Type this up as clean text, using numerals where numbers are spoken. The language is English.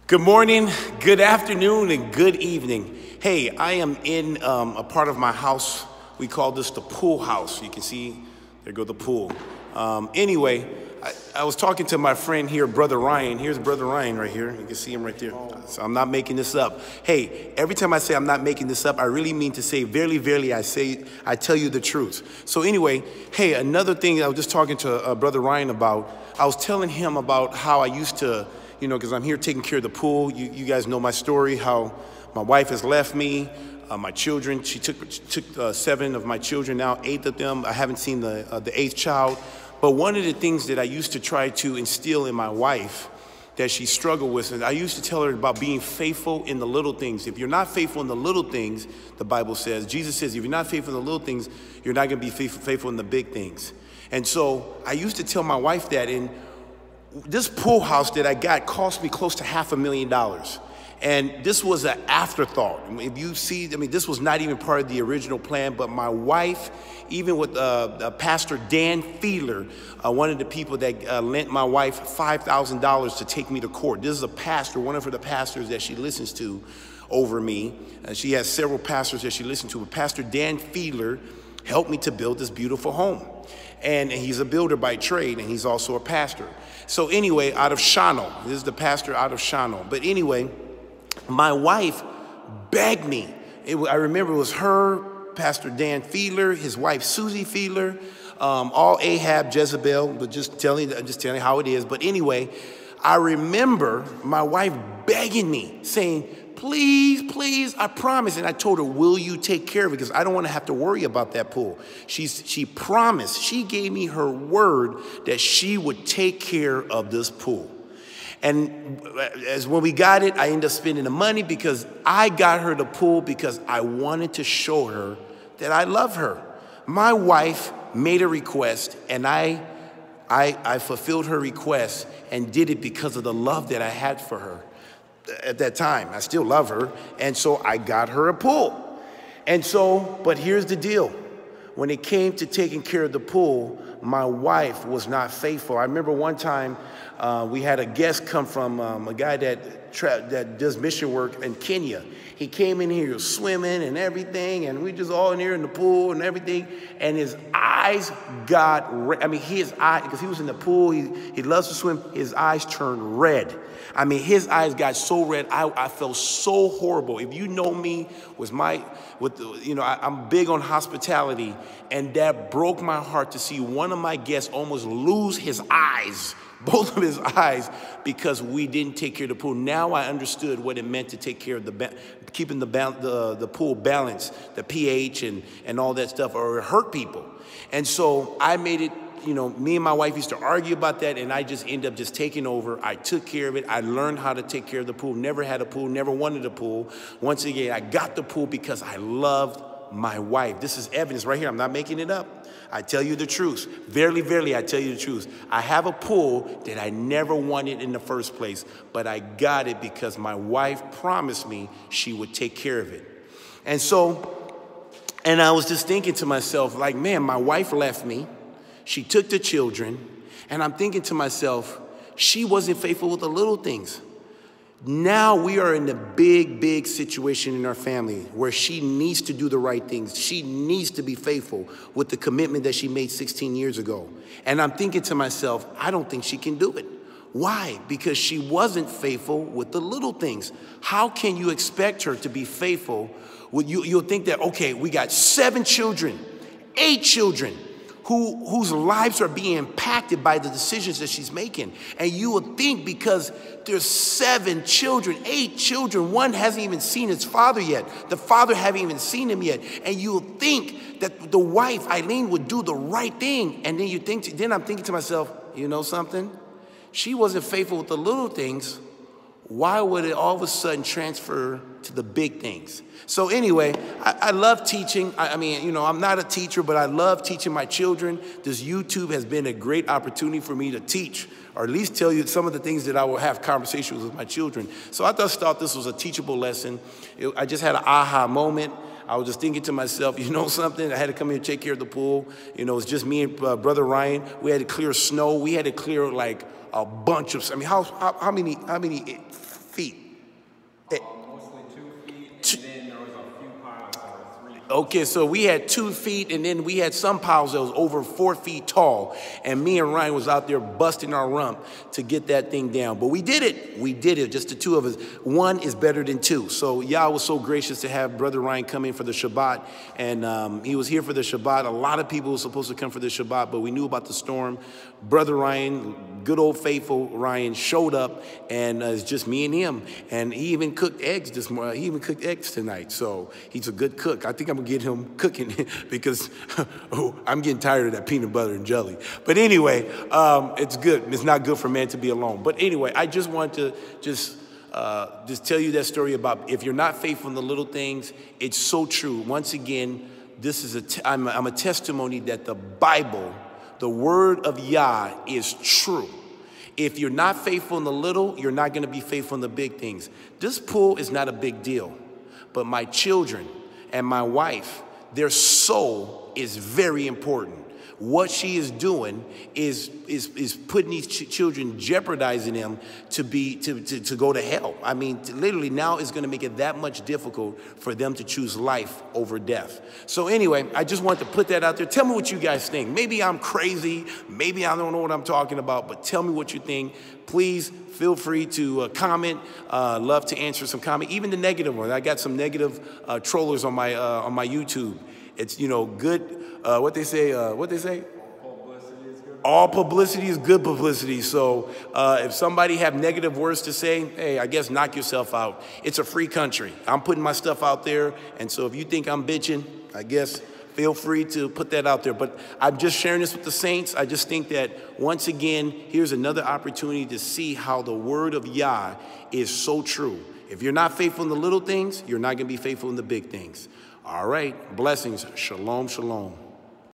Good morning, good afternoon, and good evening. Hey, I am in a part of my house. We call this the pool house. You can see, there go the pool. Anyway, I was talking to my friend here, Brother Ryan. Here's Brother Ryan right here. You can see him right there. So I'm not making this up. Hey, every time I say I'm not making this up, I really mean to say, verily, verily, I tell you the truth. So anyway, hey, another thing I was just talking to Brother Ryan about, I was telling him about how I used to, because I'm here taking care of the pool. You guys know my story, how my wife has left me. My children, she took 7 of my children now, 8 of them. I haven't seen the 8th child. But one of the things that I used to try to instill in my wife that she struggled with, and I used to tell her about being faithful in the little things. If you're not faithful in the little things, the Bible says, Jesus says, if you're not faithful in the little things, you're not going to be faithful in the big things. And so I used to tell my wife that, and this pool house that I got cost me close to $500,000. And this was an afterthought. If you see, this was not even part of the original plan, but my wife, even with Pastor Dan Fiedler, one of the people that lent my wife $5,000 to take me to court. This is a pastor, one of the pastors that she listens to over me. She has several pastors that she listens to, but Pastor Dan Fiedler helped me to build this beautiful home. And he's a builder by trade, and he's also a pastor. So anyway, out of Shano, this is the pastor out of Shano. But anyway, my wife begged me. I remember it was her, Pastor Dan Fiedler, his wife Suzy Fiedler, all Ahab, Jezebel, but just telling you how it is. But anyway, I remember my wife begging me, saying, please, please, I promise. And I told her, will you take care of it? Because I don't want to have to worry about that pool. She promised, she gave me her word that she would take care of this pool. And as when we got it, I ended up spending the money because I got her the pool because I wanted to show her that I love her. My wife made a request, and I fulfilled her request and did it because of the love that I had for her at that time. I still love her, and so I got her a pool. And so, but here's the deal. When it came to taking care of the pool, my wife was not faithful. I remember one time we had a guest come from a guy that does mission work in Kenya. He came in here, he was swimming and everything, and we just all in here in the pool and everything, and his eyes got red. His eye, because he was in the pool, he loves to swim, his eyes turned red. His eyes got so red, I felt so horrible. If you know me, I'm big on hospitality, and that broke my heart to see one of my guests almost lose his eyes, both of his eyes, because we didn't take care of the pool. Now I understood what it meant to take care of keeping the pool balanced, the pH and all that stuff, or it hurt people. And so I made it, me and my wife used to argue about that, and I just ended up just taking over. I took care of it. I learned how to take care of the pool. Never had a pool, never wanted a pool. Once again, I got the pool because I loved my wife. This is evidence right here. I'm not making it up. I tell you the truth. Verily, verily, I tell you the truth. I have a pool that I never wanted in the first place, but I got it because my wife promised me she would take care of it. And I was just thinking to myself, like, man, my wife left me. She took the children, and I'm thinking to myself, she wasn't faithful with the little things. Now we are in a big, big situation in our family where she needs to do the right things. She needs to be faithful with the commitment that she made 16 years ago. And I'm thinking to myself, I don't think she can do it. Why? Because she wasn't faithful with the little things. How can you expect her to be faithful? You'll think that, okay, we got 7 children, 8 children, whose lives are being impacted by the decisions that she's making. And you would think because there's 7 children, 8 children, one hasn't even seen his father yet. The father haven't even seen him yet. And you would think that the wife, Eileen, would do the right thing. And then I'm thinking to myself, you know something? She wasn't faithful with the little things. Why would it all of a sudden transfer to the big things? So anyway, I love teaching. I'm not a teacher, but I love teaching my children. This YouTube has been a great opportunity for me to teach, or at least tell you some of the things that I will have conversations with my children. So I just thought this was a teachable lesson. I just had an aha moment. I was just thinking to myself, you know something? I had to come here and take care of the pool. It's just me and Brother Ryan. We had to clear snow. We had to clear like a bunch of, how many feet? Mostly 2 feet, and then there was a few piles that were 3 feet. Okay, so we had 2 feet, and then we had some piles that was over 4 feet tall, and me and Ryan was out there busting our rump to get that thing down. But we did it, just the two of us. 1 is better than 2. So Yah was so gracious to have Brother Ryan come in for the Shabbat, and he was here for the Shabbat. A lot of people were supposed to come for the Shabbat, but we knew about the storm. Brother Ryan, good old faithful Ryan, showed up, and it's just me and him. And he even cooked eggs this morning. He even cooked eggs tonight, so he's a good cook. I think I'm gonna get him cooking because I'm getting tired of that peanut butter and jelly. But anyway, it's good. It's not good for man to be alone. But anyway, I just want to just tell you that story about if you're not faithful in the little things. It's so true. Once again, this is I'm a testimony that the Bible, the word of Yah, is true. If you're not faithful in the little, you're not going to be faithful in the big things. This pool is not a big deal, but my children and my wife, their soul is very important. What she is doing is putting these children, jeopardizing them to go to hell. I mean, literally now it's going to make it that much difficult for them to choose life over death. So anyway, I just wanted to put that out there. Tell me what you guys think. Maybe I'm crazy. Maybe I don't know what I'm talking about, but tell me what you think. Please feel free to comment. Love to answer some comment, even the negative ones. I got some negative trollers on my YouTube. It's, good. What they say? Publicity is good. All publicity is good publicity. So if somebody have negative words to say, hey, I guess knock yourself out. It's a free country. I'm putting my stuff out there. And so if you think I'm bitching, I guess feel free to put that out there. But I'm just sharing this with the saints. I just think that, once again, here's another opportunity to see how the word of Yah is so true. If you're not faithful in the little things, you're not going to be faithful in the big things. All right. Blessings. Shalom, shalom.